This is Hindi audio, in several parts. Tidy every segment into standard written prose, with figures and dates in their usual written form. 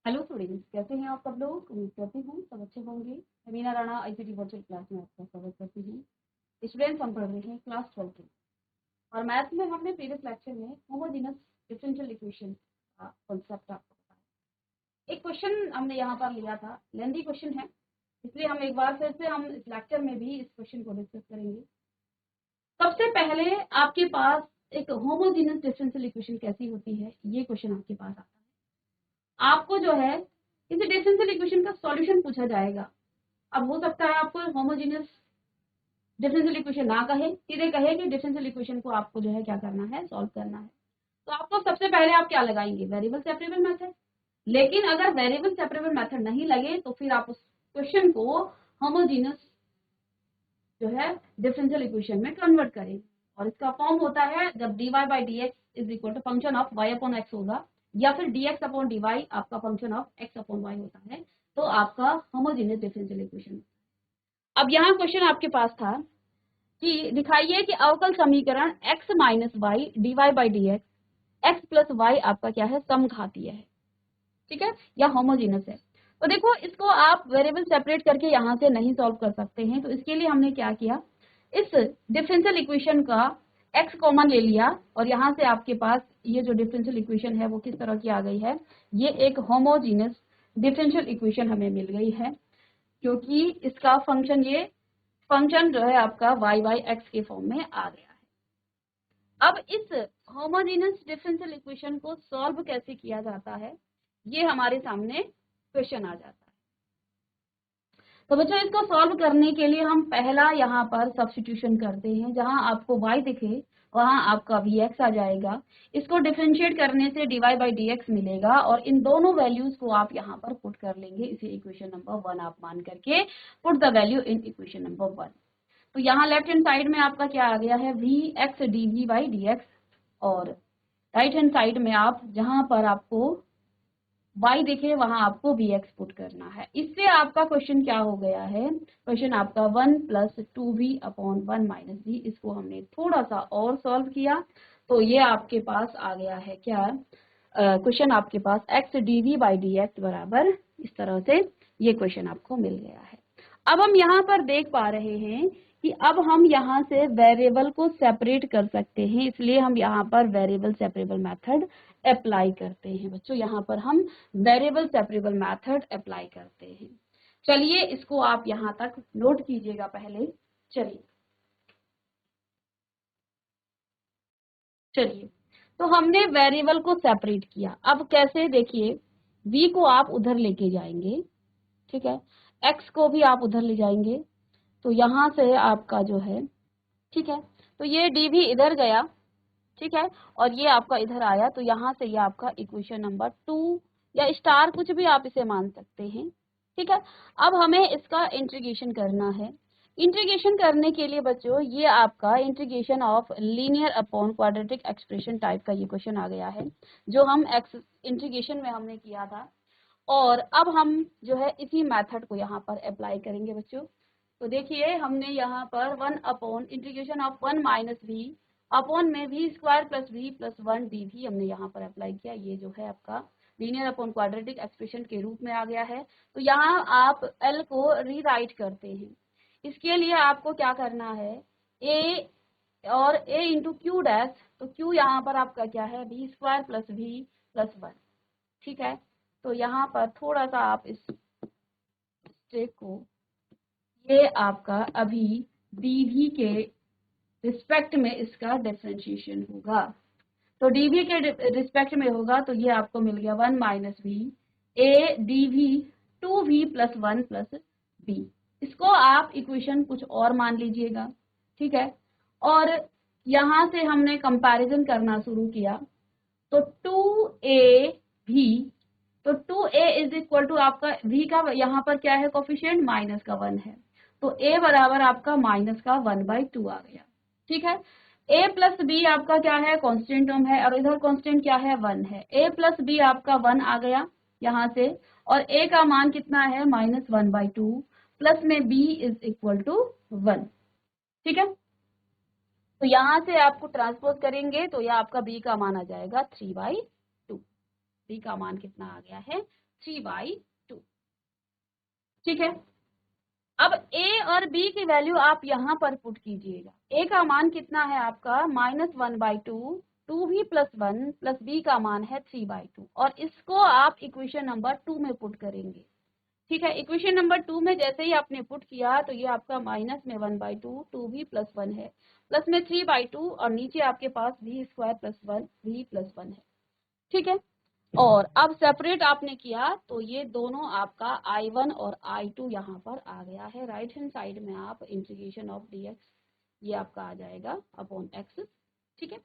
हेलो स्टूडेंट्स, कैसे हैं आप सब लोग। उम्मीद करती हूँ सब अच्छे होंगे। मैं Meena Rana ICT virtual class में आपका स्वागत करती हूँ। स्टूडेंट्स, हम पढ़ रहे हैं क्लास 12 की और मैथ में हमने प्रीवियस लेक्चर में होमोजेनस डिफरेंशियल इक्वेशन का कॉन्सेप्ट आपको बताया। एक क्वेश्चन हमने यहाँ पर लिया था, लेंथी क्वेश्चन है, इसलिए हम एक बार फिर से हम इस लेक्चर में भी इस क्वेश्चन को डिस्कस करेंगे। सबसे पहले आपके पास एक होमोजेनस डिफरेंशियल इक्वेशन कैसी होती है, ये क्वेश्चन आपके पास आता है। आपको जो है इस डिफरेंशियल इक्वेशन का सॉल्यूशन पूछा जाएगा। अब हो सकता है आपको होमोजेनियस डिफरेंशियल इक्वेशन ना कहे, सीधे कहे कि डिफरेंशियल इक्वेशन को आपको जो है क्या करना है, सॉल्व करना है। तो आपको सबसे पहले आप क्या लगाएंगे, वेरिएबल सेपरेबल मेथड। लेकिन अगर वेरिएबल सेपरेबल मेथड नहीं लगे तो फिर आप उस क्वेश्चन को होमोजेनियस जो है डिफरेंशियल इक्वेशन में कन्वर्ट करें। और इसका फॉर्म होता है जब dy by D X is equal to function of y upon X होगा, या फिर dx अपॉन dy आपका function of x upon y होता है, तो आपका होमोजेनियस डिफरेंशियल इक्वेशन। अब यहाँ क्वेश्चन आपके पास था कि दिखाइए कि अवकल समीकरण x minus Y D Y by D X plus Y आपका क्या है, समघातीय है, ठीक है, या होमोजेनस है। तो देखो, इसको आप वेरिएबल सेपरेट करके यहाँ से नहीं सॉल्व कर सकते हैं, तो इसके लिए हमने क्या किया, इस डिफरेंशियल इक्वेशन का x कॉमन ले लिया और यहाँ से आपके पास ये जो डिफरेंशियल इक्वेशन है वो किस तरह की आ गई है, ये एक होमोजेनस डिफरेंशियल इक्वेशन हमें मिल गई है, क्योंकि इसका फंक्शन, ये फंक्शन जो है आपका y बाई एक्स के फॉर्म में आ गया है। अब इस होमोजेनस डिफरेंशियल इक्वेशन को सॉल्व कैसे किया जाता है, ये हमारे सामने क्वेश्चन आ जाता है। तो बच्चों, इसको सॉल्व करने के लिए हम पहला यहाँ पर सब्स्टिट्यूशन करते हैं। जहां आपको y दिखे वहां आपका vx आ जाएगा। इसको डिफरेंशिएट करने से dy बाई dx मिलेगा और इन दोनों वैल्यूज को आप यहाँ पर पुट कर लेंगे। इसे इक्वेशन नंबर 1 आप मान करके put the value in equation number 1। तो यहाँ लेफ्ट हैंड साइड में आपका क्या आ गया है, vx dv बाई dx, और राइट हैंड साइड में आप जहां पर आपको y दिखे वहां आपको vx पुट करना है। इससे आपका क्वेश्चन क्या हो गया है, क्वेश्चन आपका 1 plus 2v upon 1 minus v। इसको हमने थोड़ा सा और सॉल्व किया तो ये आपके पास आ गया है क्या, क्वेश्चन आपके पास x dv बाई dx बराबर इस तरह से ये क्वेश्चन आपको मिल गया है। अब हम यहाँ पर देख पा रहे हैं कि अब हम यहाँ से वेरिएबल को सेपरेट कर सकते हैं, इसलिए हम यहाँ पर वेरिएबल सेपरेबल मेथड अप्लाई करते हैं। बच्चों, यहाँ पर हम वेरिएबल सेपरेबल मेथड अप्लाई करते हैं। चलिए इसको आप यहाँ तक नोट कीजिएगा पहले। चलिए तो हमने वेरिएबल को सेपरेट किया। अब कैसे, देखिए, v को आप उधर लेके जाएंगे, ठीक है, x को भी आप उधर ले जाएंगे, तो यहाँ से आपका जो है, ठीक है, तो ये dv इधर गया, ठीक है, और ये आपका इधर आया, तो यहाँ से ये आपका इक्वेशन नंबर 2 या स्टार कुछ भी आप इसे मान सकते हैं, ठीक है। अब हमें इसका इंटीग्रेशन करना है। इंटीग्रेशन करने के लिए बच्चों ये आपका integration of linear upon quadratic expression type का ये क्वेश्चन आ गया है, जो हम इंटीग्रेशन में हमने किया था। और अब हम जो है इसी मेथड को यहाँ पर अप्लाई करेंगे बच्चों। तो देखिए, हमने यहाँ पर 1 upon integration of 1 minus v upon में v square plus we plus 1 d भी हमने यहाँ पर अप्लाई किया। ये जो है आपका लीनियर अपॉन क्वाड्रेटिक एक्सप्रेशन के रूप में आ गया है। तो यहाँ आप एल को रीराइट करते हैं। इसके लिए आपको क्या करना है, ए और ए इंटू क्यू डैश, तो क्यू यहाँ पर आपका क्या है, V square plus we plus 1, ठीक है। तो यहाँ पर थोड़ा सा आप इस स्टेप को, ये आपका अभी dv के रिस्पेक्ट में इसका डिफरेंशिएशन होगा। तो dv के रिस्पेक्ट में होगा, तो ये आपको मिल गया 1 minus V A dv 2v plus 1 plus b। इसको आप इक्वेशन कुछ और मान लीजिएगा, ठीक है। और यहाँ से हमने कंपैरिजन करना शुरू किया, तो 2ab, तो 2a इज इक्वल टू आपका v का यहाँ पर क्या है, कोफिशिएंट माइनस का 1 है, तो a बराबर आपका माइनस का 1/2 आ गया, ठीक है। a प्लस बी आपका क्या है, कांस्टेंट टर्म है, और इधर कांस्टेंट क्या है, 1 है। a प्लस बी आपका 1 आ गया यहाँ से, और a का मान कितना है, -1/2, प्लस में b इज इक्वल टू 1, ठीक है। तो यहाँ से आपको ट्रांसपोज करेंगे तो यह आपका b का मान आ जाएगा 3/2। b का मान कितना आ गया है, 3/2। ठीक है, अब a और b की वैल्यू आप यहाँ पर पुट कीजिएगा। a का मान कितना है आपका -1/2, 2v + 1 प्लस b का मान है 3/2, और इसको आप इक्वेशन नंबर 2 में पुट करेंगे। ठीक है, इक्वेशन नंबर 2 में जैसे ही आपने पुट किया तो ये आपका माइनस में 1/2, 2v + 1 है, प्लस में 3/2, और नीचे आपके पास v² + 1 v + 1 है। ठीक है, और अब सेपरेट आपने किया तो ये दोनों आपका I1 और I2 यहाँ पर आ गया है। राइट हैंड साइड में आप इंटीग्रेशन ऑफ dx ये आपका आ जाएगा अपॉन x। ठीक है,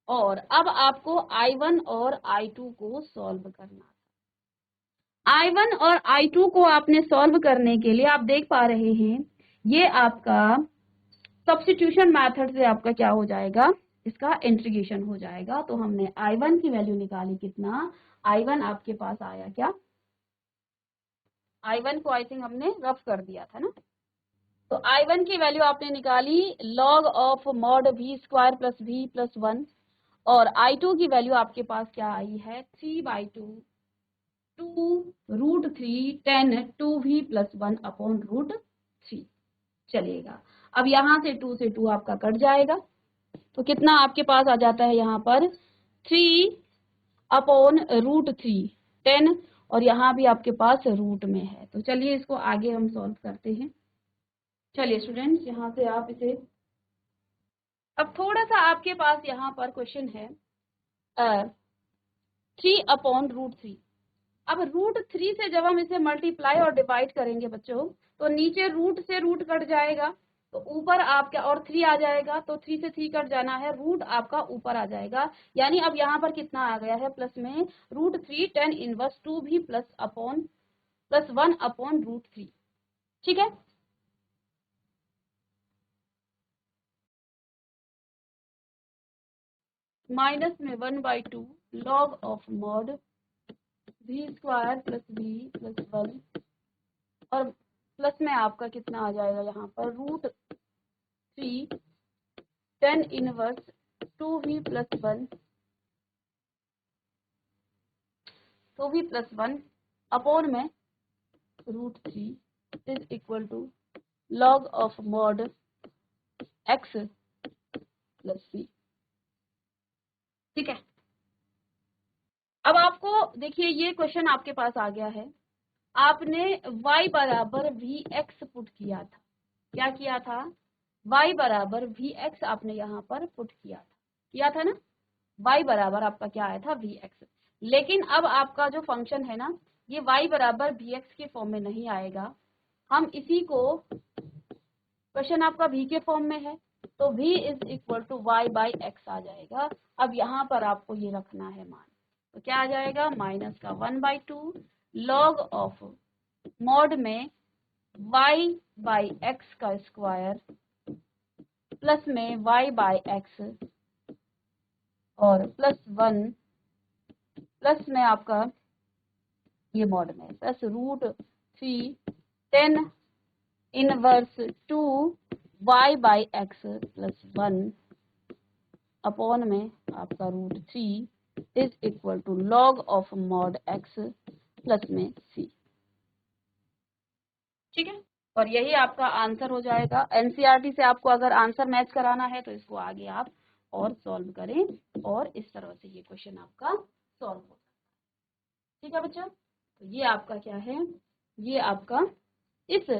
और अब आपको I1 और I2 को सॉल्व करना है। I1 और I2 को आपने सॉल्व करने के लिए आप देख पा रहे हैं ये आपका सब्स्टिट्यूशन मेथड से आपका क्या हो जाएगा, इसका इंटीग्रेशन हो जाएगा। तो हमने I1 की वैल्यू निकाली, कितना I1 आपके पास आया, क्या I1 को आई थिंक हमने रफ कर दिया था ना, तो I1 की वैल्यू आपने निकाली log of mod v² + v + 1, और I2 की वैल्यू आपके पास क्या आई है 3/2, 2√3 10 2v + 1 अपॉन √3 चलेगा। अब यहाँ से 2 से 2 आपका कट जाएगा, तो कितना आपके पास आ जाता है यहाँ पर 3/√3 10, और यहाँ भी आपके पास रूट में है। तो चलिए इसको आगे हम सॉल्व करते हैं। चलिए स्टूडेंट्स, यहाँ से आप इसे, अब थोड़ा सा आपके पास यहाँ पर क्वेश्चन है 3/√3। अब √3 से जब हम इसे मल्टीप्लाई और डिवाइड करेंगे बच्चों, तो नीचे रूट से रूट कट जाएगा, तो ऊपर आपका और 3 आ जाएगा, तो 3 से 3 कट जाना है, रूट आपका ऊपर आ जाएगा। यानी अब यहाँ पर कितना आ गया है प्लस में √3 10 इनवर्स 2v + 1 अपॉन √3। ठीक है, माइनस में 1/2 log of mod v² + v + 1, और प्लस में आपका कितना आ जाएगा यहाँ पर √3 10 इनवर्स 2v + 1, 2v + 1 अपॉन में √3 is equal to log of mod x + c। ठीक है, अब आपको देखिए ये क्वेश्चन आपके पास आ गया है, आपने y = vx पुट किया था। क्या किया था, y = vx आपने यहाँ पर पुट किया था ना, y बराबर आपका क्या आया था vx। लेकिन अब आपका जो फंक्शन है ना, ये y = vx के फॉर्म में नहीं आएगा, हम इसी को, क्वेश्चन आपका v के फॉर्म में है, तो v = y/x आ जाएगा। अब यहाँ पर आपको ये रखना है मान, तो क्या आ जाएगा माइनस का 1/2 log ऑफ मॉड में y/x का स्क्वायर प्लस में y/x, और प्लस 1 प्लस में आपका ये मॉड में प्लस √3 10 इनवर्स 2 y/x + 1 अपॉन में आपका √3 is equal to log of mod x plus में c। ठीक है, और यही आपका आंसर हो जाएगा। एनसीईआरटी से आपको अगर आंसर मैच कराना है तो इसको आगे आप और सॉल्व करें, और इस तरह से ये क्वेश्चन आपका सॉल्व हो। ठीक है बच्चा, तो ये आपका क्या है, ये आपका इस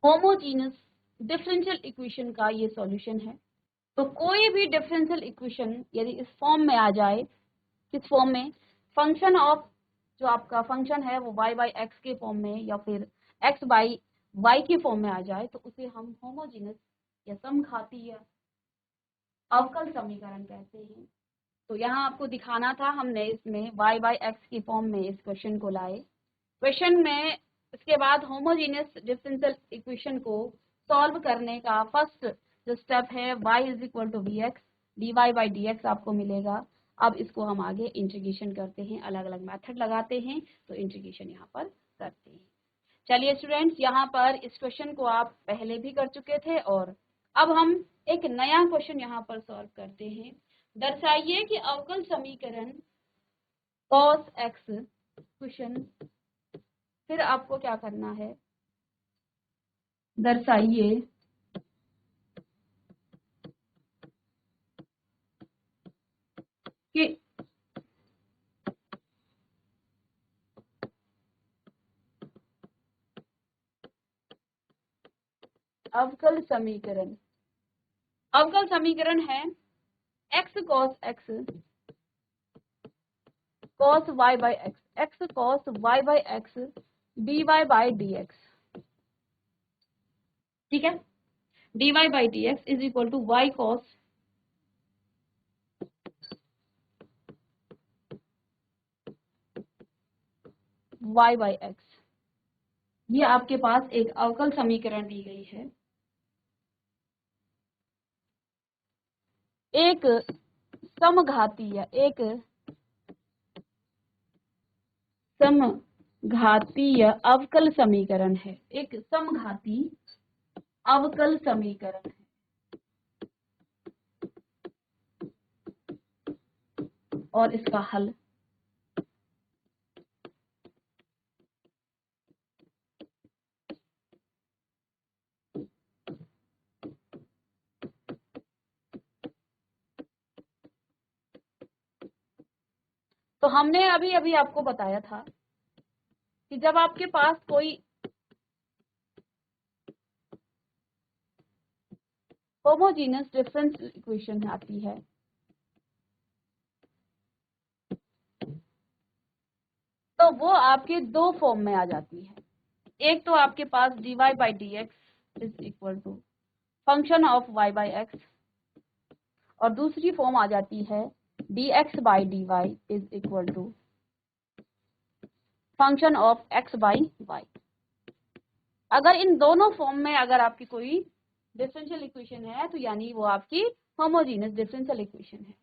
होमोजीनियस डिफरेंशियल इक्वेशन का ये सॉल्यूशन है। तो कोई भी डिफरेंशियल इक्वेशन यदि इस फॉर्म में आ जाए, किस फॉर्म में, फंक्शन ऑफ, जो आपका फंक्शन है वो y/x के फॉर्म में या फिर x/y के फॉर्म में आ जाए, तो उसे हम होमोजीनियस या समघातीय अवकल समीकरण कहते हैं। तो यहाँ आपको दिखाना था, हमने इसमें y/x की फॉर्म में इस क्वेश्चन को लाए। क्वेश्चन में इसके बाद होमोजीनियस डिफरेंशियल इक्वेशन को सॉल्व करने का फर्स्ट जो स्टेप है y = vx, dy/dx आपको मिलेगा। अब इसको हम आगे इंटीग्रेशन करते हैं, अलग अलग मेथड लगाते हैं, तो इंटीग्रेशन यहाँ पर करते हैं। चलिए स्टूडेंट्स, यहाँ पर इस क्वेश्चन को आप पहले भी कर चुके थे, और अब हम एक नया क्वेश्चन यहाँ पर सॉल्व करते हैं। दर्शाइए कि अवकल समीकरण cos x क्वेश्चन फिर आपको क्या करना है, दर्शाइए कि अवकल समीकरण, अवकल समीकरण है x cos x cos y by x, x cos y by x dy by dx, ठीक है। dy by dx is equal to y cos y by x, ये आपके पास एक अवकल समीकरण दी गई है। एक समघातीय अवकल समीकरण है, एक समघाती अवकल समीकरण है। और इसका हल तो हमने अभी अभी आपको बताया था कि जब आपके पास कोई होमोजीनियस डिफरेंशियल इक्वेशन आती है तो वो आपके दो फॉर्म में आ जाती है। एक तो आपके पास dy by dx is equal to function of y by x, और दूसरी फॉर्म आ जाती है dx by dy is equal to function of x by y। अगर इन दोनों फॉर्म में अगर आपकी कोई डिफरेंशियल इक्वेशन है तो यानी वो आपकी होमोजीनियस डिफरेंशियल इक्वेशन है।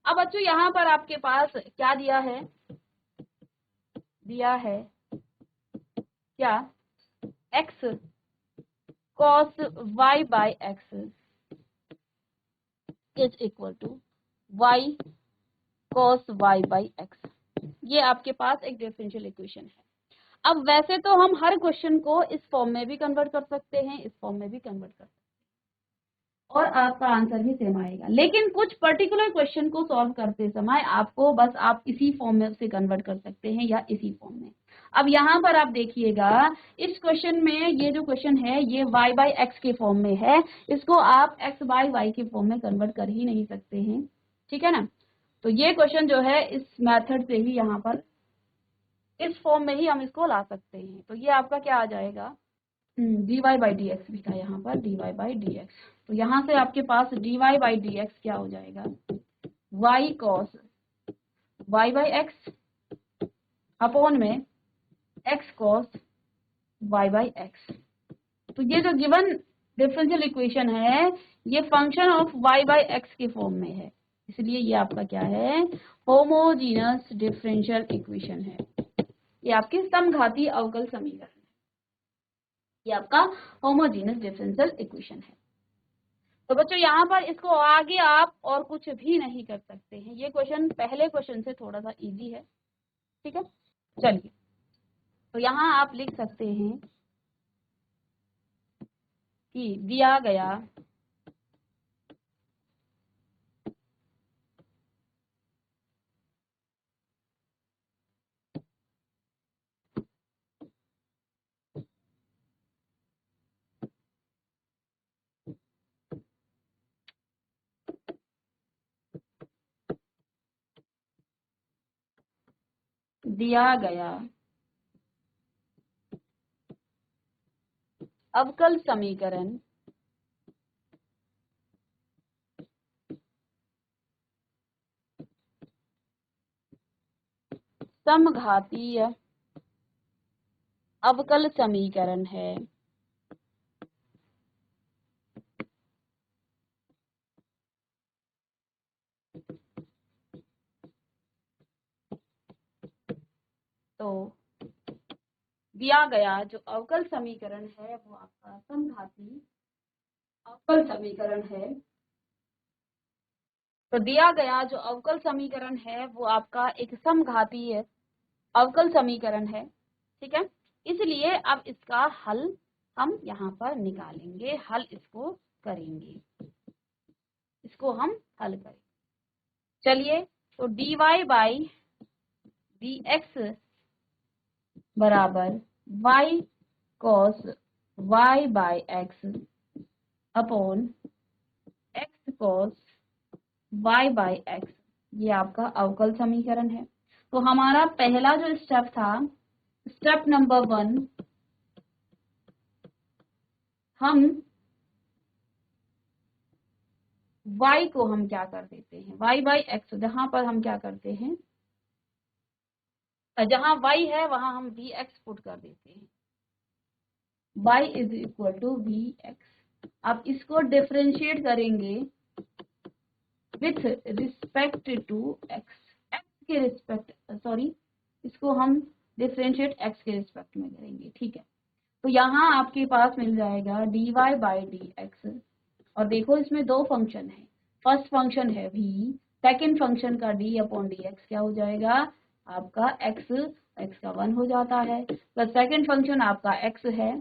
अब बच्चों यहाँ पर आपके पास क्या दिया है, दिया है क्या, x cos y by x is equal to y cos y by x, ये आपके पास एक डिफरेंशियल इक्वेशन है। अब वैसे तो हम हर क्वेश्चन को इस फॉर्म में भी कन्वर्ट कर सकते हैं, इस फॉर्म में भी कन्वर्ट कर सकते हैं और आपका आंसर भी सेम आएगा, लेकिन कुछ पर्टिकुलर क्वेश्चन को सॉल्व करते समय आपको बस आप इसी फॉर्म में से कन्वर्ट कर सकते हैं या इसी फॉर्म में। अब यहाँ पर आप देखिएगा इस क्वेश्चन में, ये जो क्वेश्चन है ये y बाई एक्स के फॉर्म में है, इसको आप x बाई वाई के फॉर्म में कन्वर्ट कर ही नहीं सकते हैं, ठीक है ना। तो ये क्वेश्चन जो है इस मेथड से ही यहाँ पर इस फॉर्म में ही हम इसको ला सकते हैं। तो ये आपका क्या आ जाएगा, dy बाई डी एक्स भी था यहाँ पर, dy बाई डी एक्स। तो यहाँ से आपके पास dy बाई डी एक्स क्या हो जाएगा, y cos y by x upon में x cos y by x. तो ये जो गिवन डिफरेंशियल इक्वेशन है ये function of y by x के फॉर्म में है, इसलिए ये आपका क्या है, होमोजीनियस डिफरेंशियल इक्वेशन है। ये आपकी समघाती अवकल समीकरण है, ये आपका होमोजीनियस डिफरेंशियल इक्वेशन है। तो बच्चों यहाँ पर इसको आगे आप और कुछ भी नहीं कर सकते हैं, ये क्वेश्चन पहले क्वेश्चन से थोड़ा सा इजी है, ठीक है। चलिए तो यहाँ आप लिख सकते हैं कि दिया गया अवकल समीकरण समघातीय अवकल समीकरण है, तो दिया गया जो अवकल समीकरण है वो आपका समघाती अवकल समीकरण है। तो दिया गया जो अवकल समीकरण है वो आपका एक समघातीय अवकल समीकरण है, ठीक है। इसलिए अब इसका हल हम यहाँ पर निकालेंगे, हल इसको करेंगे, इसको हम हल करेंगे। चलिए, तो dy बाई dx बराबर y cos y by x upon x cos y by x, ये आपका अवकल समीकरण है। तो हमारा पहला जो स्टेप था, स्टेप नंबर 1, हम y को हम क्या कर देते हैं, y बाई एक्स, जहां पर हम क्या करते हैं, जहां y है वहां हम vx पुट कर देते हैं, y is equal to vx। अब इसको डिफरेंशिएट करेंगे with respect to x, x के रिस्पेक्ट, सॉरी, इसको हम डिफरेंशिएट x के रिस्पेक्ट में करेंगे, ठीक है। तो यहाँ आपके पास मिल जाएगा dy बाई dx, और देखो इसमें दो फंक्शन है, फर्स्ट फंक्शन है v, सेकेंड फंक्शन का d अपॉन dx क्या हो जाएगा आपका x का 1 हो जाता है, प्लस सेकेंड फंक्शन आपका x है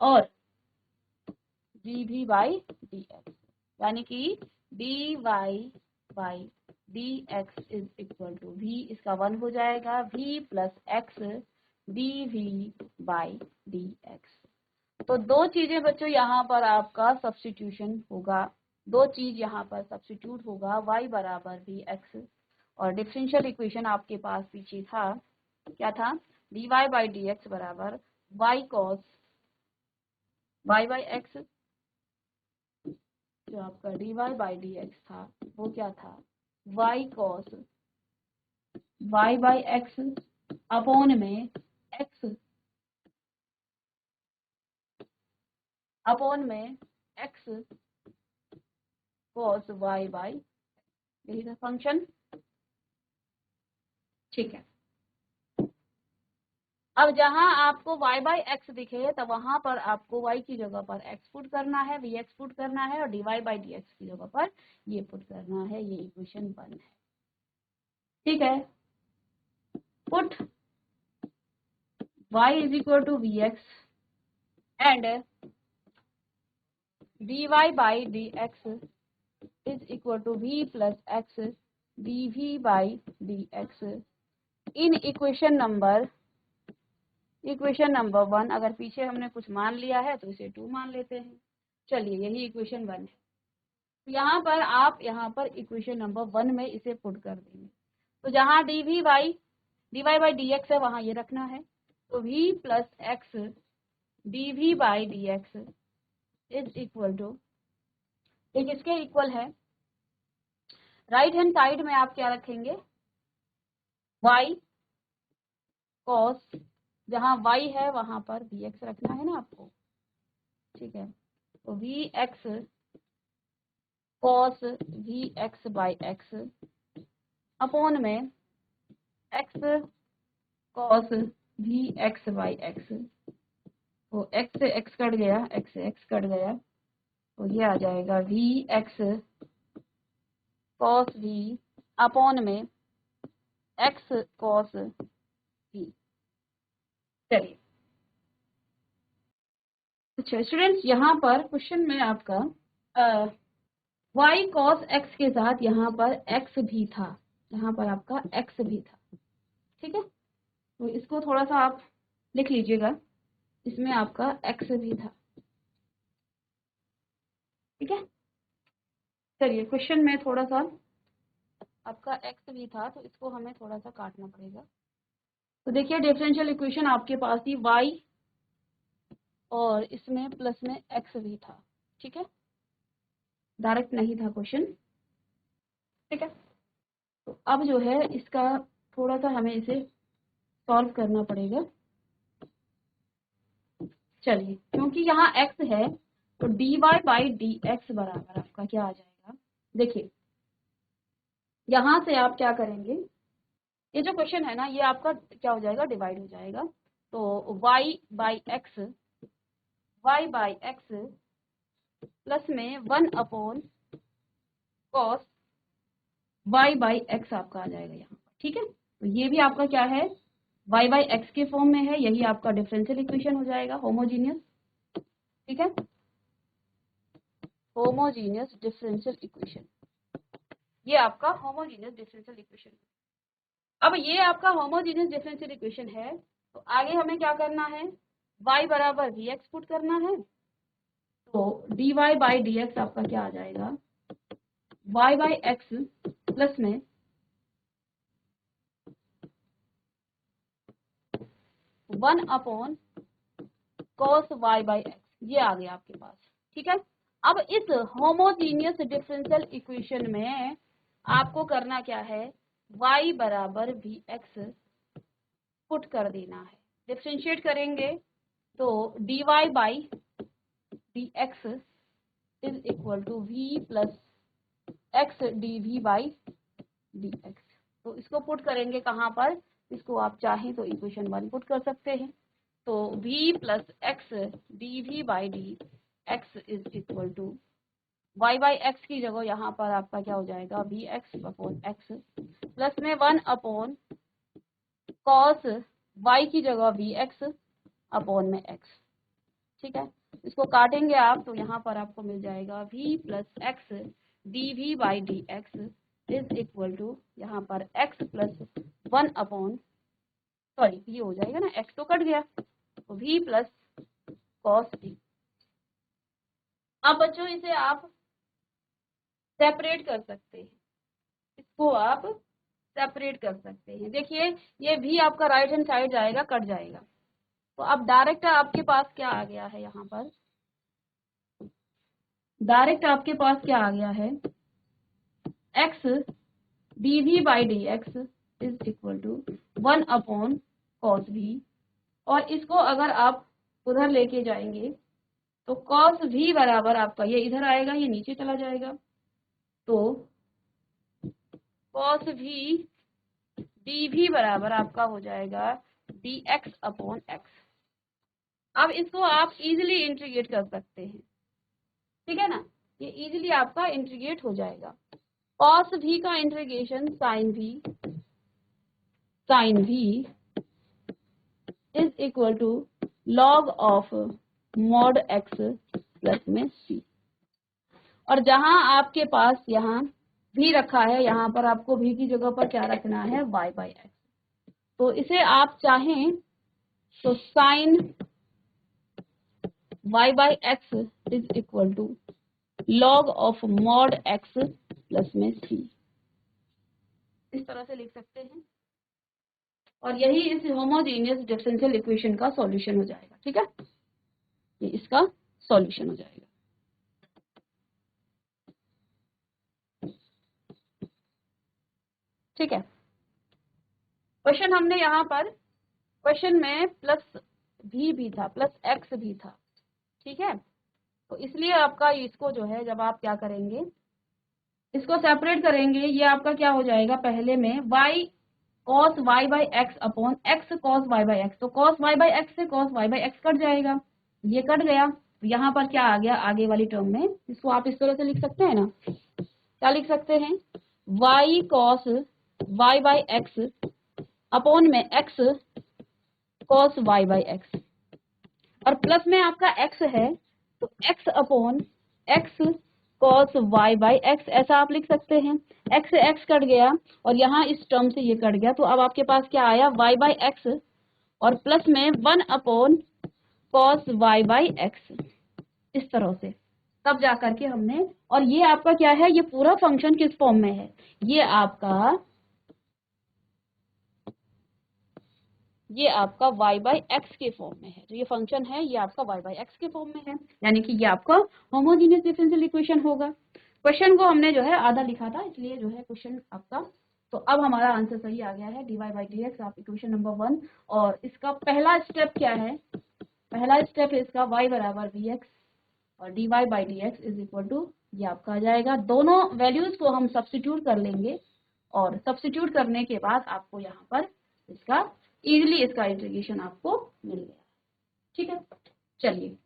और dv बाई dx, यानी कि dy by dx is equal to v, इसका 1 हो जाएगा, v plus x dv by dx। तो दो चीजें बच्चों यहाँ पर आपका सब्स्टिट्यूशन होगा, दो चीज यहाँ पर सब्स्टिट्यूट होगा, y बराबर vx, और डिफरेंशियल इक्वेशन आपके पास पीछे था, क्या था, dy बाई dx बराबर y cos y by x, जो आपका dy बाई dx था वो क्या था, y cos y by x upon में x अपॉन में x cos y बाई, यही था फंक्शन, ठीक है। अब जहां आपको y बाई एक्स दिखे तो वहां पर आपको y की जगह पर x पुट करना है, vx पुट करना है, और dy बाई dx की जगह पर ये पुट करना है, ये इक्वेशन 1 है, ठीक है। Put y is equal to vx and dy by dx is equal to v plus x dv by dx in equation number 1। अगर पीछे हमने कुछ मान लिया है तो इसे 2 मान लेते हैं। चलिए, यही इक्वेशन 1 है। तो यहाँ पर आप यहाँ पर इक्वेशन नंबर 1 में इसे पुट कर देंगे। तो जहाँ dy बाई dx है वहां ये रखना है, तो v plus X dv by dx is equal to, एक इसके इक्वल है, राइट हैंड साइड में आप क्या रखेंगे, y cos, जहाँ y है वहां पर vx रखना है ना आपको, ठीक है। तो vx cos vx by x upon में x cos vx by x, तो x से x कट गया, x से x कट गया, तो ये आ जाएगा vx cos v अपॉन में x cos v। चलिए, अच्छा स्टूडेंट्स, यहाँ पर क्वेश्चन में आपका y cos x के साथ यहाँ पर x भी था, यहाँ पर आपका x भी था, ठीक है। तो इसको थोड़ा सा आप लिख लीजिएगा, इसमें आपका x भी था, ठीक है। चलिए, क्वेश्चन में थोड़ा सा आपका x भी था, तो इसको हमें थोड़ा सा काटना पड़ेगा। तो देखिए, डिफरेंशियल इक्वेशन आपके पास थी y और इसमें प्लस में x भी था, ठीक है, डायरेक्ट नहीं था क्वेश्चन, ठीक है। तो अब जो है इसका थोड़ा सा हमें इसे सॉल्व करना पड़ेगा। चलिए, क्योंकि यहाँ x है तो dy बाई dx बराबर आपका क्या आ जाएगा, देखिए यहाँ से आप क्या करेंगे, ये जो क्वेश्चन है ना ये आपका क्या हो जाएगा, डिवाइड हो जाएगा। तो y बाई एक्स प्लस में 1 upon cos y by x आपका आ जाएगा यहाँ पर, ठीक है। तो ये भी आपका क्या है, y बाई एक्स के फॉर्म में है, यही आपका डिफरेंशियल इक्वेशन हो जाएगा, होमोजीनियस। ठीक है, होमोजीनियस डिफरेंशियल इक्वेशन, ये आपका होमोजीनियस डिफरेंशियल इक्वेशन। अब ये आपका होमोजीनियस डिफरेंशियल इक्वेशन है, तो आगे हमें क्या करना है, y बराबर वी एक्स पुट करना है। तो dy बाई डी एक्स आपका क्या आ जाएगा, y बाई एक्स प्लस में 1 upon cos y by x, ये आ गया आपके पास। ठीक है, अब इस होमोजीनियस डिफरेंशियल इक्वेशन में आपको करना क्या है, y बराबर वी एक्स पुट कर देना है। डिफरेंशिएट करेंगे तो dy by D X is equal to v plus X D V by D X. तो इसको पुट करेंगे कहाँ पर, इसको आप चाहें तो इक्वेशन 1 पुट कर सकते हैं। तो v plus X D V by D X is equal to y by X की जगह यहाँ पर आपका क्या हो जाएगा, V X upon X plus में 1 अपॉन कॉस y की जगह वी एक्स अपॉन में x। ठीक है, इसको काटेंगे आप तो यहाँ पर आपको मिल जाएगा v plus X D V by D X is equal to यहाँ पर x प्लस 1 अपॉन, सॉरी ये हो जाएगा ना, x तो कट गया, तो v प्लस कॉस टी। अब बच्चों इसे आप सेपरेट कर सकते हैं, इसको आप सेपरेट कर सकते हैं। देखिए ये v आपका राइट हैंड साइड जाएगा, कट जाएगा, तो अब डायरेक्ट आपके पास क्या आ गया है, यहाँ पर डायरेक्ट आपके पास क्या आ गया है, x D V by D X is equal to 1 upon cos v, और इसको अगर आप उधर लेके जाएंगे तो कॉस v बराबर आपका ये इधर आएगा, ये नीचे चला जाएगा, तो कॉस v डी वी बराबर आपका हो जाएगा डी एक्स अपॉन एक्स। अब इसको आप इजीली इंटीग्रेट कर सकते हैं, ठीक है ना, ये इजीली आपका इंटीग्रेट हो जाएगा। कॉस v का integration sine v is equal to log of mod x plus में c, और जहां आपके पास यहाँ v रखा है, यहाँ पर आपको v की जगह पर क्या रखना है, y बाई एक्स। तो इसे आप चाहें तो sine y by X is equal to log of mod x plus में c, इस तरह से लिख सकते हैं, और यही इस होमोजेनियस डिफरेंशियल इक्वेशन का सॉल्यूशन हो जाएगा। ठीक है, ये इसका सॉल्यूशन हो जाएगा। ठीक है, क्वेश्चन हमने यहाँ पर, क्वेश्चन में प्लस v भी था, प्लस x भी था। ठीक है, तो इसलिए आपका इसको जो है, जब आप क्या करेंगे, इसको सेपरेट करेंगे, ये आपका क्या हो जाएगा, पहले में y cos y by x upon x cos y by x, तो कॉस y बाई एक्स से cos y by x cut जाएगा, ये कट गया, तो यहाँ पर क्या आ गया, आगे वाली टर्म में, इसको आप इस तरह से लिख सकते हैं ना, क्या लिख सकते हैं, y cos y by x upon में x cos y by x, और प्लस में आपका x है, तो x upon x cos y by x, ऐसा आप लिख सकते हैं। x से x कट गया, और यहाँ इस टर्म से ये कट गया, तो अब आपके पास क्या आया, y बाई एक्स और प्लस में 1 upon cos y by x, इस तरह से, तब जा करके हमने, और ये आपका क्या है, ये पूरा फंक्शन किस फॉर्म में है, ये आपका y बाई एक्स के फॉर्म में है, जो ये फंक्शन है ये आपका y बाई एक्स के फॉर्म में है, यानी कि ये आपका होमोजेनियस डिफरेंशियल इक्वेशन होगा। क्वेश्चन को हमने जो है आधा लिखा था, इसलिए जो है क्वेश्चन आपका, तो अब हमारा आंसर सही आ गया है, dy बाई डी एक्स आप इक्वेशन नंबर 1, और इसका पहला स्टेप क्या है, पहला स्टेप है इसका y बराबर वी एक्स और dy by D X is equal to, ये आपका आ जाएगा, दोनों वैल्यूज को हम सब्स्टिट्यूट कर लेंगे, और सब्स्टिट्यूट करने के बाद आपको यहाँ पर इसका इजीली इसका इंटीग्रेशन आपको मिल गया। ठीक है, चलिए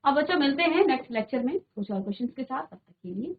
अब बच्चों मिलते हैं नेक्स्ट लेक्चर में कुछ और क्वेश्चंस के साथ, तब तक के लिए